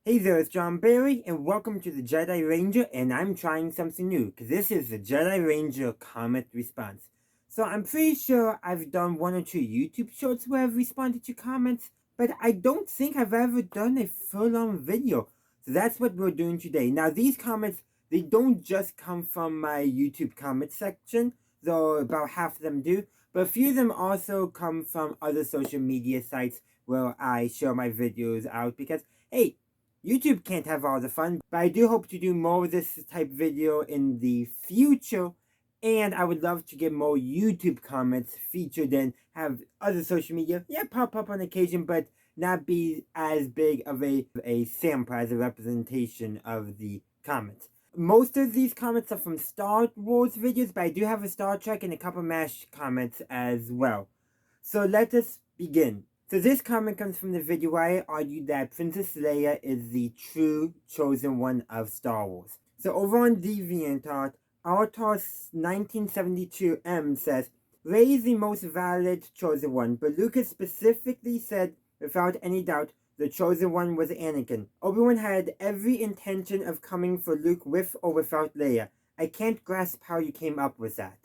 Hey there, it's John Barry, and welcome to the Jedi Ranger, and I'm trying something new, because this is the Jedi Ranger Comment Response. So I'm pretty sure I've done one or two YouTube shorts where I've responded to comments, but I don't think I've ever done a full-on video. So that's what we're doing today. Now these comments, they don't just come from my YouTube comment section, though about half of them do, but a few of them also come from other social media sites where I share my videos out, because, hey, YouTube can't have all the fun, but I do hope to do more of this type video in the future, and I would love to get more YouTube comments featured and have other social media, pop up on occasion, but not be as big of a sample as a representation of the comments. Most of these comments are from Star Wars videos, but I do have a Star Trek and a couple MASH comments as well. So let us begin. So this comment comes from the video where I argued that Princess Leia is the true chosen one of Star Wars. So over on DeviantArt, Artos1972M says, Rey is the most valid chosen one, but Lucas specifically said, without any doubt, the chosen one was Anakin. Obi-Wan had every intention of coming for Luke with or without Leia. I can't grasp how you came up with that.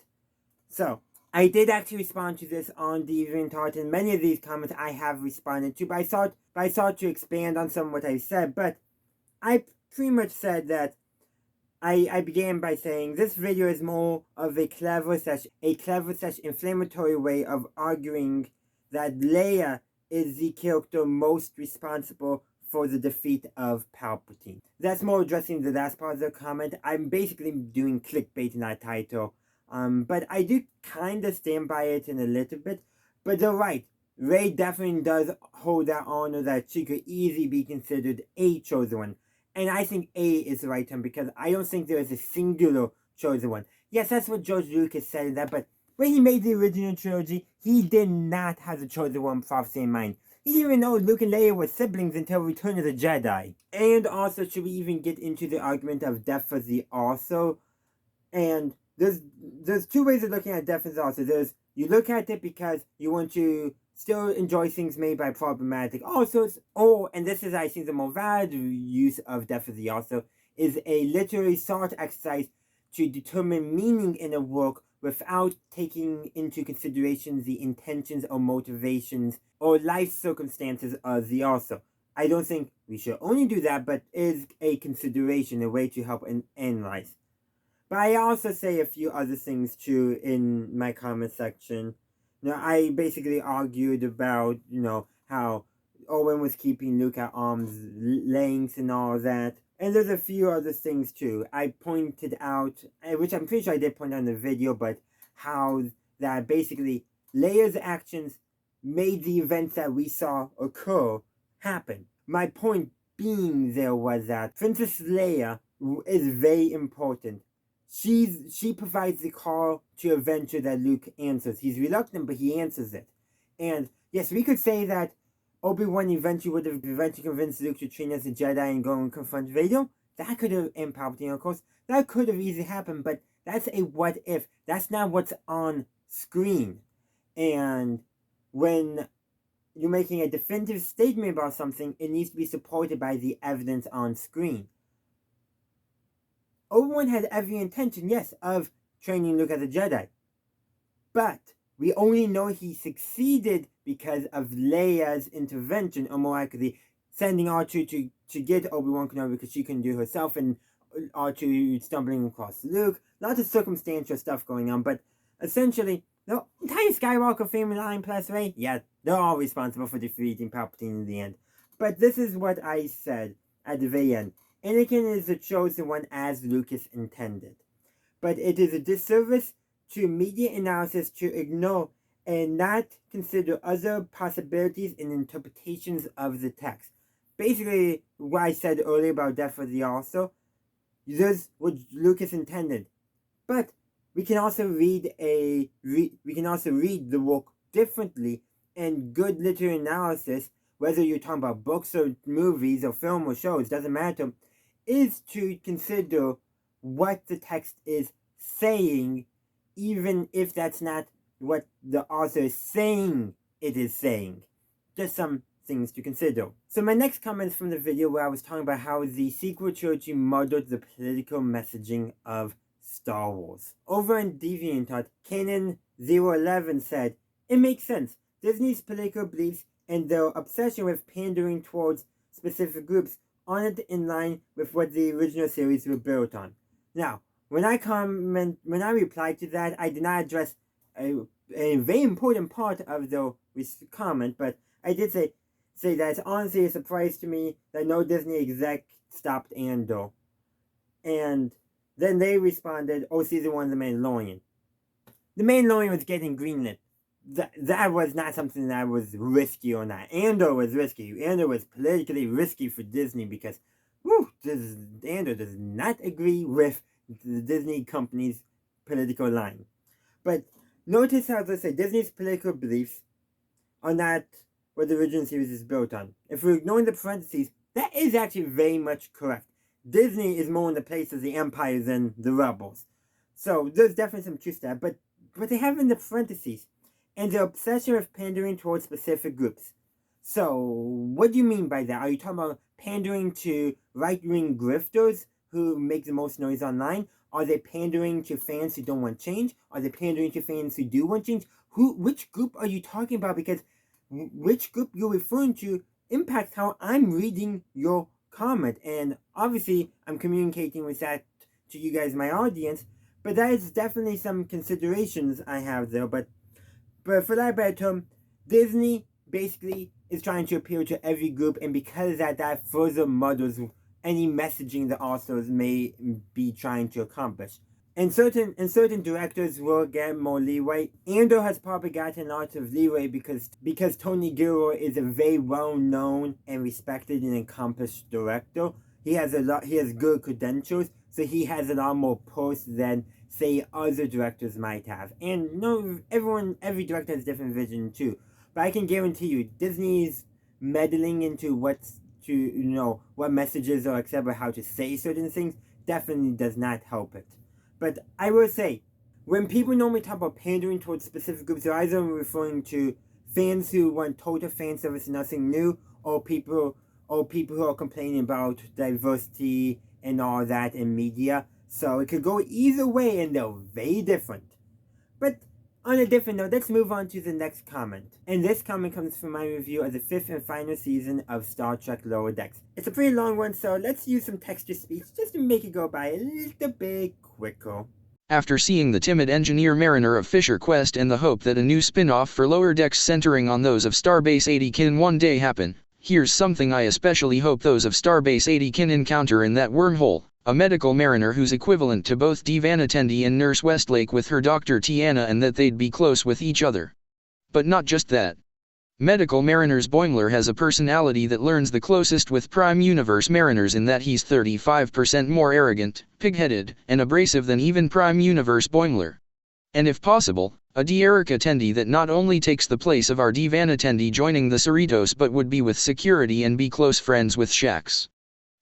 So, I did actually respond to this on DeviantArt, and many of these comments I have responded to, but I thought to expand on some of what I said, but I pretty much said that I began by saying this video is more of a clever slash inflammatory way of arguing that Leia is the character most responsible for the defeat of Palpatine. That's more addressing the last part of the comment. I'm basically doing clickbait in that title. But I do kind of stand by it in a little bit. But they're right. Rey definitely does hold that honor that she could easily be considered a chosen one. And I think A is the right term because I don't think there is a singular chosen one. Yes, that's what George Lucas said in that, but when he made the original trilogy, he did not have the chosen one prophecy in mind. He didn't even know Luke and Leia were siblings until Return of the Jedi. And also, should we even get into the argument of death as the also? And there's two ways of looking at death as also. There's, you look at it because you want to still enjoy things made by problematic authors, or, and this is I think the more valid use of death as the author, is a literary thought exercise to determine meaning in a work without taking into consideration the intentions or motivations or life circumstances of the author. I don't think we should only do that, but is a consideration, a way to help analyze. But I also say a few other things too in my comment section. You know, I basically argued about, how Owen was keeping Luke at arm's length and all that. And there's a few other things too. I pointed out, which I'm pretty sure I did point out in the video, but how that basically Leia's actions made the events that we saw occur happen. My point being there was that Princess Leia is very important. She provides the call to adventure that Luke answers. He's reluctant, but he answers it. And yes, we could say that Obi-Wan eventually would have convinced Luke to train as a Jedi and go and confront Vader. That could have, and Palpatine, of course, that could have easily happened, but that's a what if. That's not what's on screen. And when you're making a definitive statement about something, it needs to be supported by the evidence on screen. Obi-Wan had every intention, yes, of training Luke as a Jedi. But we only know he succeeded because of Leia's intervention, or more likely, sending R2 to get Obi-Wan Kenobi because she couldn't do herself, and R2 stumbling across Luke. Lots of circumstantial stuff going on, but essentially, the entire Skywalker family line plus Rey, yeah, they're all responsible for defeating Palpatine in the end. But this is what I said at the very end. Anakin is the chosen one as Lucas intended. But it is a disservice to media analysis to ignore and not consider other possibilities and interpretations of the text. Basically, what I said earlier about death for the author, this is what Lucas intended. But we can also read the work differently, and good literary analysis, whether you're talking about books or movies or film or shows, doesn't matter, is to consider what the text is saying, even if that's not what the author is saying it is saying. Just some things to consider. So my next comment is from the video where I was talking about how the sequel trilogy muddled the political messaging of Star Wars. Over in DeviantArt, Kanan011 said, "It makes sense. Disney's political beliefs and their obsession with pandering towards specific groups aren't in line with what the original series were built on." Now, when I replied to that, I did not address a very important part of the comment, but I did say that it's honestly a surprise to me that no Disney exec stopped Andor. And then they responded, "Oh, season 1 of The Mandalorian." The Mandalorian was getting greenlit. That was not something that was risky or not. Andor was risky. Andor was politically risky for Disney because Andor does not agree with the Disney company's political line. But notice how they say Disney's political beliefs are not what the original series is built on. If we're ignoring the parentheses, that is actually very much correct. Disney is more in the place of the Empire than the Rebels. So there's definitely some truth to that. But they have in the parentheses, and the obsession with pandering towards specific groups. So what do you mean by that? Are you talking about pandering to right-wing grifters who make the most noise online? Are they pandering to fans who don't want change? Are they pandering to fans who do want change? Which group are you talking about? Because which group you're referring to impacts how I'm reading your comment. And obviously, I'm communicating with that to you guys, my audience. But that is definitely some considerations I have there. But for that better term, Disney basically is trying to appeal to every group, and because of that further muddles any messaging the authors may be trying to accomplish. And certain directors will get more leeway. Andor has probably gotten a lot of leeway because Tony Gilroy is a very well-known and respected and accomplished director. He has good credentials, so he has a lot more push than, say, other directors might have. And every director has a different vision too. But I can guarantee you, Disney's meddling into what messages are acceptable, how to say certain things, definitely does not help it. But I will say, when people normally talk about pandering towards specific groups, they're either referring to fans who want total fan service, nothing new, or people who are complaining about diversity and all that in media. So it could go either way, and they're very different. But on a different note, let's move on to the next comment. And this comment comes from my review of the 5th and final season of Star Trek Lower Decks. It's a pretty long one, so let's use some text-to-speech just to make it go by a little bit quicker. After seeing the timid engineer mariner of Fisher Quest and the hope that a new spin-off for Lower Decks centering on those of Starbase 80 can one day happen, here's something I especially hope those of Starbase 80 can encounter in that wormhole. A medical mariner who's equivalent to both Divan Attendee and Nurse Westlake with her Dr. Tiana, and that they'd be close with each other. But not just that. Medical Mariner's Boimler has a personality that learns the closest with Prime Universe Mariners in that he's 35% more arrogant, pig-headed, and abrasive than even Prime Universe Boimler. And if possible, a Derek Attendee that not only takes the place of our Divan Attendee joining the Cerritos but would be with security and be close friends with Shax.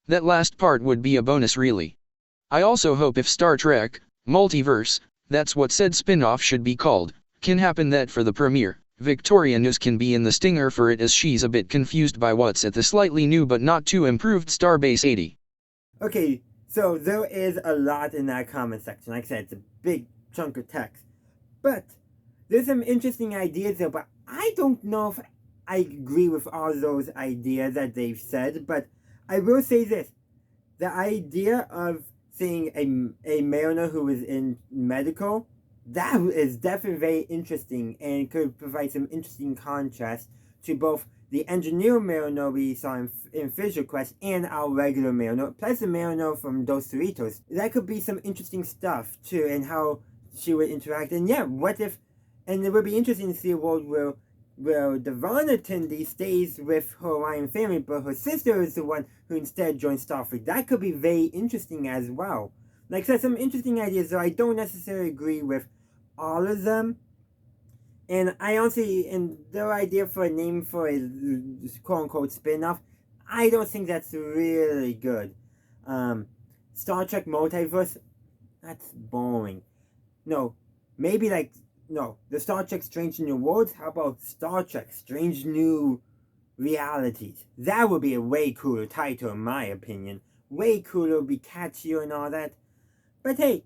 That last part would be a bonus really. I also hope if Star Trek, Multiverse, that's what said spin-off should be called, can happen, that for the premiere, Victoria News can be in the stinger for it, as she's a bit confused by what's at the slightly new but not too improved Starbase 80. Okay, so there is a lot in that comment section. Like I said, it's a big chunk of text. But there's some interesting ideas there, but I don't know if I agree with all those ideas that they've said, but I will say this. The idea of seeing a mariner who is in medical, that is definitely very interesting and could provide some interesting contrast to both the engineer mariner we saw in Fisher Quest and our regular mariner, plus the mariner from Dos Cerritos. That could be some interesting stuff too, and how she would interact. And yeah, what if, and it would be interesting to see a world where Divan Attendee stays with her Orion family, but her sister is the one who instead joins Starfleet. That could be very interesting as well. Like I said, some interesting ideas, though I don't necessarily agree with all of them. And I honestly, and their idea for a name for a quote-unquote spin-off, I don't think that's really good. Star Trek Multiverse, that's boring. No, maybe like, no, the Star Trek Strange New Worlds. How about Star Trek Strange New realities. That would be a way cooler title in my opinion. Way cooler, would be catchier and all that. But hey,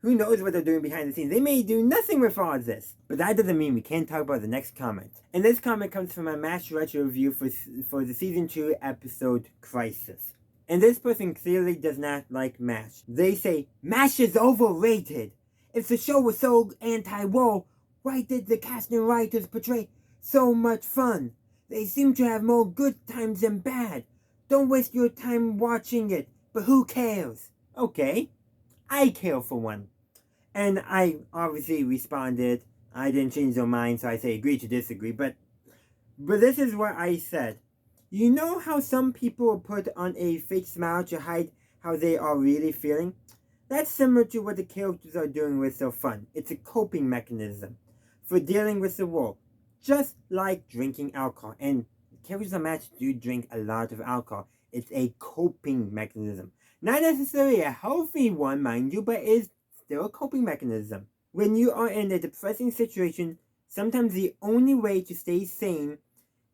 who knows what they're doing behind the scenes? They may do nothing with all of this. But that doesn't mean we can't talk about the next comment. And this comment comes from a MASH Retro review for the Season 2 episode Crisis. And this person clearly does not like MASH. They say, MASH is overrated. If the show was so anti-war, why did the cast and writers portray so much fun? They seem to have more good times than bad. Don't waste your time watching it, but who cares? Okay, I care for one. And I obviously responded. I didn't change their mind, so I say agree to disagree. But this is what I said. You know how some people will put on a fake smile to hide how they are really feeling? That's similar to what the characters are doing with their fun. It's a coping mechanism for dealing with the war. Just like drinking alcohol. And characters on MASH do drink a lot of alcohol. It's a coping mechanism. Not necessarily a healthy one, mind you, but it's still a coping mechanism. When you are in a depressing situation, sometimes the only way to stay sane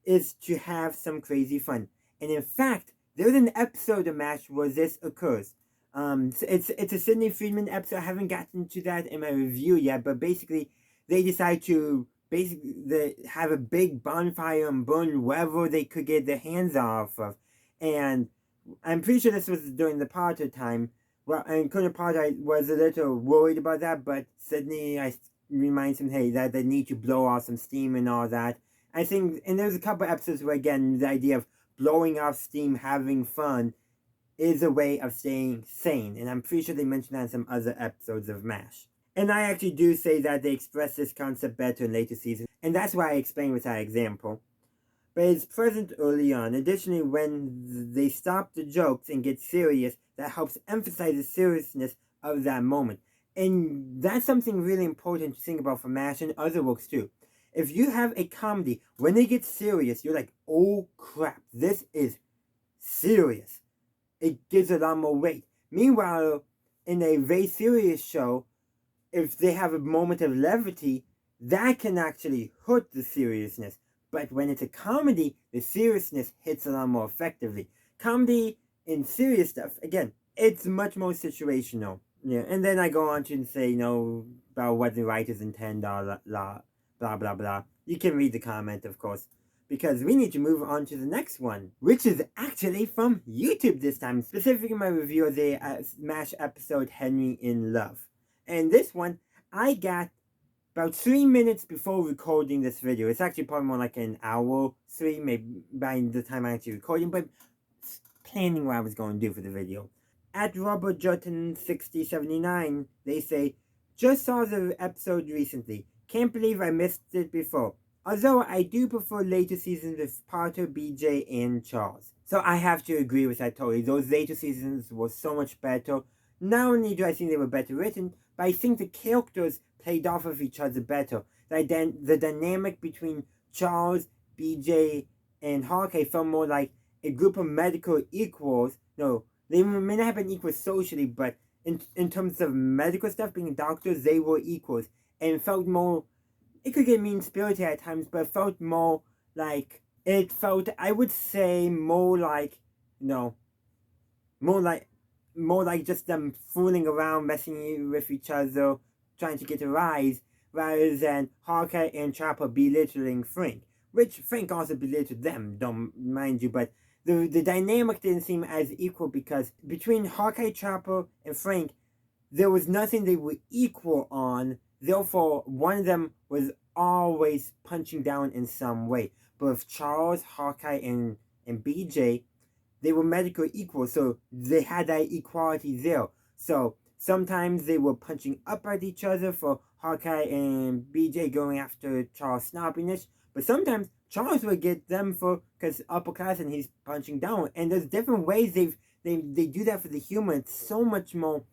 is to have some crazy fun. And in fact, there's an episode of MASH where this occurs. It's a Sidney Friedman episode. I haven't gotten to that in my review yet, but basically they decide to have a big bonfire and burn whatever they could get their hands off of. And I'm pretty sure this was during the Potter time. Well, and Colonel Potter was a little worried about that, but Sidney reminds him, hey, that they need to blow off some steam and all that. I think, and there's a couple episodes where, again, the idea of blowing off steam, having fun, is a way of staying sane. And I'm pretty sure they mentioned that in some other episodes of MASH. And I actually do say that they express this concept better in later seasons, and that's why I explain with that example. But it's present early on. Additionally, when they stop the jokes and get serious, that helps emphasize the seriousness of that moment. And that's something really important to think about for MASH and other works too. If you have a comedy, when they get serious, you're like, oh crap, this is serious. It gives a lot more weight. Meanwhile, in a very serious show, if they have a moment of levity, that can actually hurt the seriousness. But when it's a comedy, the seriousness hits a lot more effectively. Comedy and serious stuff, again, it's much more situational. Yeah, and then I go on to say, about what the writers intend, blah, blah, blah. You can read the comment, of course, because we need to move on to the next one, which is actually from YouTube this time, specifically my review of the MASH episode Henry in Love. And this one, I got about 3 minutes before recording this video. It's actually probably more like an hour, 3, maybe by the time I'm actually recording, but planning what I was going to do for the video. At Robert Jotton 6079, they say, just saw the episode recently. Can't believe I missed it before. Although I do prefer later seasons with Potter, BJ, and Charles. So I have to agree with that totally. Those later seasons were so much better. Not only do I think they were better written, but I think the characters played off of each other better. The dynamic between Charles, BJ, and Hawkeye felt more like a group of medical equals. No, they may not have been equals socially, but in terms of medical stuff, being doctors, they were equals. And it felt more, it could get mean-spirited at times, but it felt more like, I would say, more like just them fooling around, messing with each other, trying to get a rise, rather than Hawkeye and Chopper belittling Frank. Which Frank also belittled them, don't mind you, but the dynamic didn't seem as equal because between Hawkeye, Chopper, and Frank, there was nothing they were equal on. Therefore, one of them was always punching down in some way. But with Charles, Hawkeye, and BJ, they were medical equals, so they had that equality there. So sometimes they were punching up at each other for Hawkeye and BJ going after Charles' snobbiness, but sometimes Charles would get them because upper class and he's punching down. And there's different ways they do that for the humor. It's so much more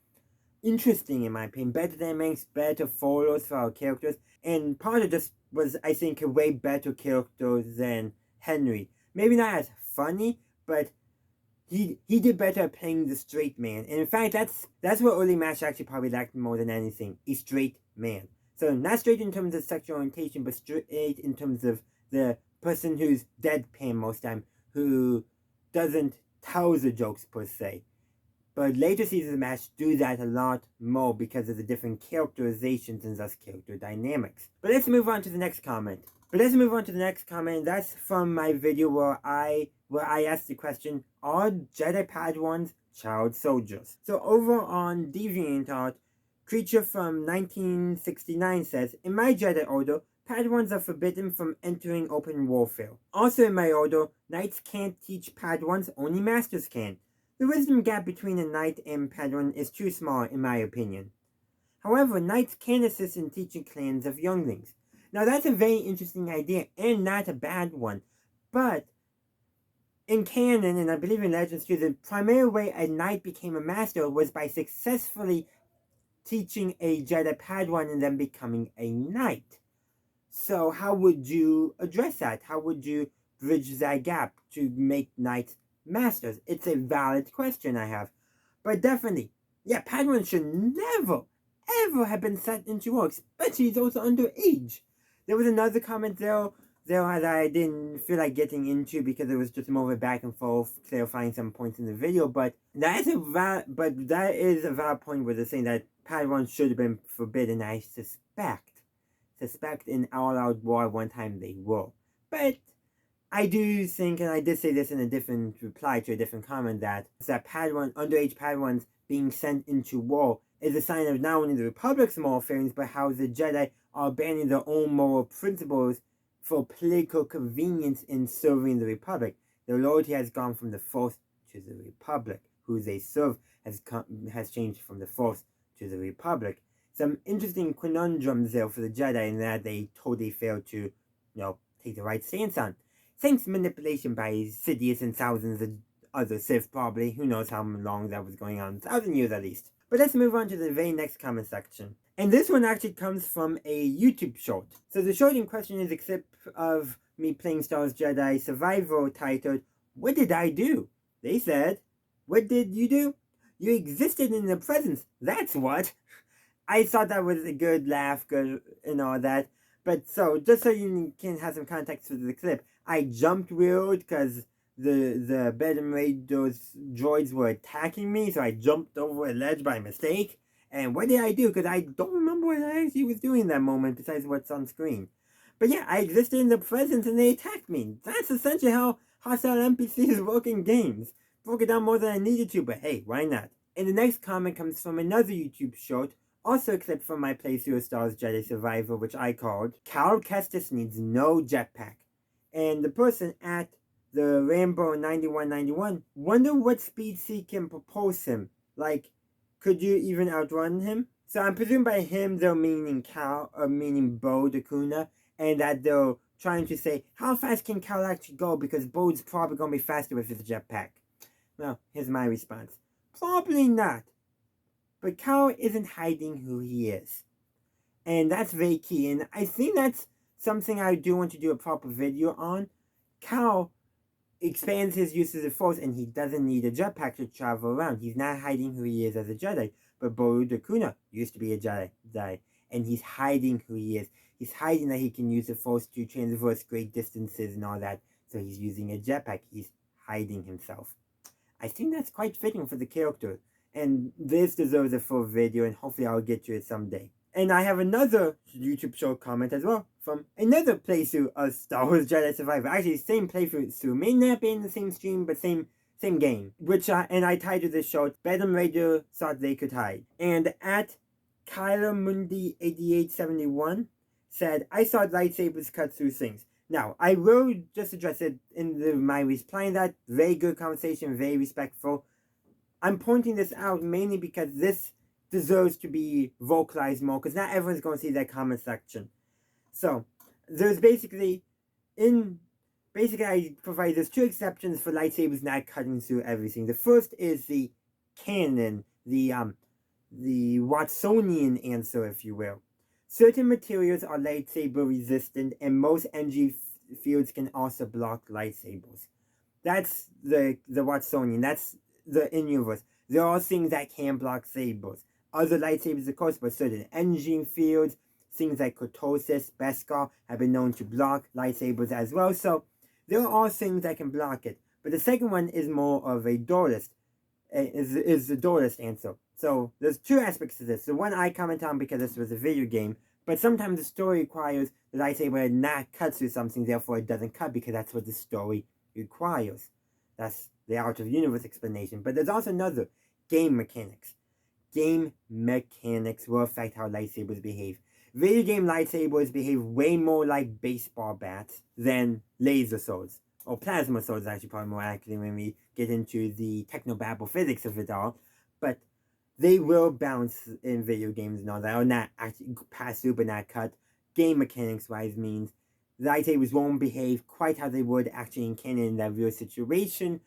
interesting in my opinion. Better dynamics, better follows for our characters. And Potter just was, I think, a way better character than Henry. Maybe not as funny, but he did better at playing the straight man. And in fact, that's what early MASH actually probably lacked more than anything. A straight man. So not straight in terms of sexual orientation, but straight in terms of the person who's deadpan most time, who doesn't tell the jokes per se. But later seasons of MASH do that a lot more because of the different characterizations and thus character dynamics. But let's move on to the next comment. That's from my video where I asked the question, are Jedi Padawans child soldiers? So over on DeviantArt, Creature from 1969 says, in my Jedi Order, Padawans are forbidden from entering open warfare. Also in my order, knights can't teach Padawans, only masters can. The wisdom gap between a knight and Padawan is too small, in my opinion. However, knights can assist in teaching clans of younglings. Now that's a very interesting idea, and not a bad one. But in canon, and I believe in Legends too, the primary way a knight became a master was by successfully teaching a Jedi Padawan and then becoming a knight. So how would you address that? How would you bridge that gap to make knights masters? It's a valid question I have. But definitely, yeah, Padawans should never, ever have been sent into war, especially those underage. There was another comment there that I didn't feel like getting into because it was just more of a back and forth, clarifying some points in the video. But that is a valid point where they're saying that Padawans should have been forbidden. I suspect in All Out War one time they were. But I do think, and I did say this in a different reply to a different comment, that underage Padawans being sent into war is a sign of not only the Republic's moral failings, but how the Jedi are abandoning their own moral principles for political convenience in serving the Republic. Their loyalty has gone from the Force to the Republic. Who they serve has changed from the Force to the Republic. Some interesting conundrums there for the Jedi in that they totally failed to, take the right stance on. Thanks manipulation by Sidious and thousands of other Sith, probably. Who knows how long that was going on. 1,000 years at least. But let's move on to the very next comment section. And this one actually comes from a YouTube short. So the short in question is a clip of me playing Star Wars Jedi Survivor titled, What Did I Do? They said, what did you do? You existed in the presence. That's what. I thought that was a good laugh, good and all that. But so, just so you can have some context for the clip, I jumped weird because the Bed and Raiders droids were attacking me, so I jumped over a ledge by mistake. And what did I do? Because I don't remember what I actually was doing in that moment, besides what's on screen. But yeah, I existed in the presence and they attacked me. That's essentially how hostile NPCs work in games. Broke it down more than I needed to, but hey, why not? And the next comment comes from another YouTube short, also a clip from my playthrough of Star Wars Jedi Survivor, which I called, Cal Kestis Needs No Jetpack. And the person at the Rambo 9191 wonder what speed he can propose him. Like, could you even outrun him? So I'm presuming by him they're meaning Cal, or meaning Bo Dakuna, and that they're trying to say, how fast can Cal actually go, because Bo's probably going to be faster with his jetpack. Well, here's my response. Probably not. But Cal isn't hiding who he is. And that's very key. And I think that's something I do want to do a proper video on. Cal expands his use of the Force and he doesn't need a jetpack to travel around. He's not hiding who he is as a Jedi. But Bo Dakuna used to be a Jedi. And he's hiding who he is. He's hiding that he can use the Force to traverse great distances and all that. So he's using a jetpack. He's hiding himself. I think that's quite fitting for the character. And this deserves a full video, and hopefully I'll get to it someday. And I have another YouTube short comment as well from another playthrough of Star Wars Jedi Survivor. Actually, same playthrough, may not be in the same stream, but same game. And I titled this short, Bedlam Raider Thought They Could Hide. And at Kyler Mundi 8871 said, I saw lightsabers cut through things. Now, I will just address it in my replying that. Very good conversation, very respectful. I'm pointing this out mainly because this deserves to be vocalized more, because not everyone's going to see that comment section. So, there's I provide there's two exceptions for lightsabers not cutting through everything. The first is the canon, the Watsonian answer, if you will. Certain materials are lightsaber resistant, and most energy fields can also block lightsabers. That's the Watsonian. That's the in-universe. There are things that can block sabers. Other lightsabers, of course, but certain energy fields, things like kurtosis, Beskar have been known to block lightsabers as well. So there are all things that can block it. But the second one is more of a dualist, is the dualist answer. So there's two aspects to this. The one I comment on because this was a video game, but sometimes the story requires the lightsaber not cut through something, therefore it doesn't cut because that's what the story requires. That's the out of universe explanation. But there's also another, game mechanics. Game mechanics will affect how lightsabers behave. Video game lightsabers behave way more like baseball bats than laser swords. Or plasma swords, actually, probably more accurately when we get into the technobabble physics of it all. But they will bounce in video games and all that, or not actually pass through but not cut. Game mechanics wise means lightsabers won't behave quite how they would actually in canon in that real situation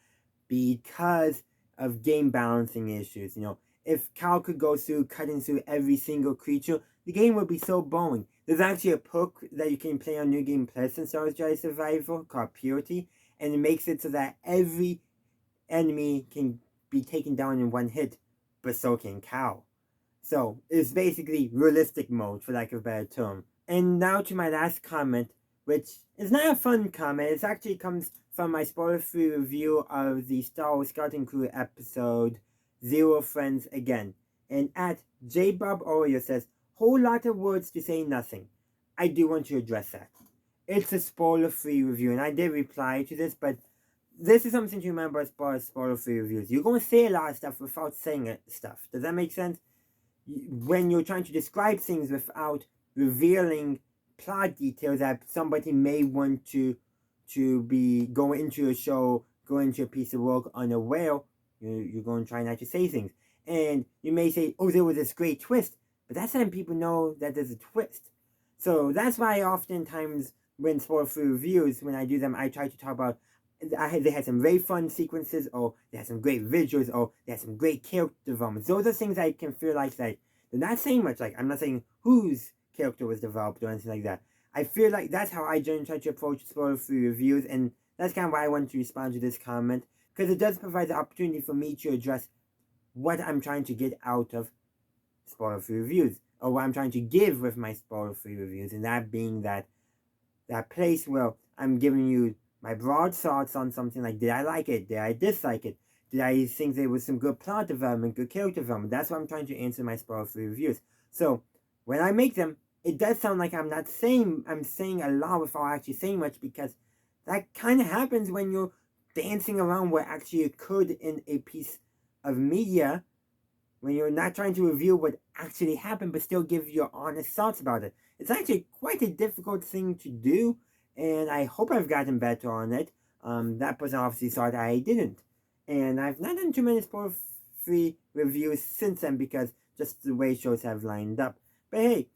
because of game balancing issues. You know, if Cal could go through cutting through every single creature, the game would be so boring. There's actually a perk that you can play on New Game Plus in Star Wars Jedi Survivor called Purity, and it makes it so that every enemy can be taken down in one hit, but so can Cal. So it's basically realistic mode, for lack of a better term. And now to my last comment, which is not a fun comment. It actually comes from my spoiler-free review of the Star Wars Skeleton Crew episode Zero Friends Again. And at JBob Oreo says, whole lot of words to say nothing. I do want to address that. It's a spoiler-free review, and I did reply to this, but this is something to remember as far as spoiler-free reviews. You're going to say a lot of stuff without saying stuff. Does that make sense? When you're trying to describe things without revealing plot details that somebody may want to be going into a show, going into a piece of work unaware, you're going to try not to say things. And you may say, oh, there was this great twist, but that's letting people know that there's a twist. So that's why oftentimes when spoiler-free reviews, when I do them, I try to talk about they had some very fun sequences, or they had some great visuals, or they had some great character development. Those are things I can feel like they're not saying much. Like, I'm not saying whose character was developed or anything like that. I feel like that's how I generally try to approach spoiler-free reviews, and that's kind of why I wanted to respond to this comment, because it does provide the opportunity for me to address what I'm trying to get out of spoiler-free reviews, or what I'm trying to give with my spoiler-free reviews, and that being that place where I'm giving you my broad thoughts on something like, did I like it? Did I dislike it? Did I think there was some good plot development, good character development? That's what I'm trying to answer my spoiler-free reviews. So, when I make them, it does sound like I'm saying a lot without actually saying much, because that kind of happens when you're dancing around what actually occurred in a piece of media, when you're not trying to reveal what actually happened, but still give your honest thoughts about it. It's actually quite a difficult thing to do, and I hope I've gotten better on it. That person obviously thought I didn't. And I've not done too many spoiler-free reviews since then, because just the way shows have lined up. But hey,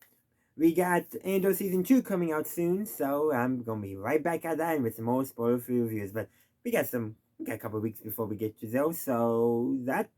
we got Andor Season 2 coming out soon, so I'm going to be right back at that with some more spoiler-free reviews. But we got a couple of weeks before we get to those, so that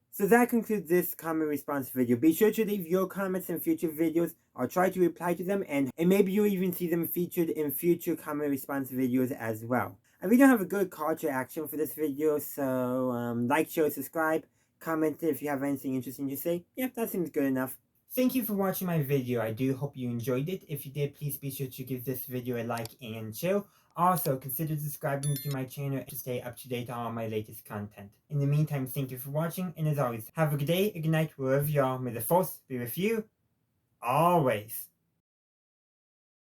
concludes this comment response video. Be sure to leave your comments in future videos. I'll try to reply to them, and maybe you'll even see them featured in future comment response videos as well. I really don't have a good call to action for this video, so like, share, subscribe, comment if you have anything interesting to say. Yeah, that seems good enough. Thank you for watching my video. I do hope you enjoyed it. If you did, please be sure to give this video a like and share. Also, consider subscribing to my channel to stay up to date on all my latest content. In the meantime, thank you for watching, and as always, have a good day, a good night, wherever you are. May the Force be with you always.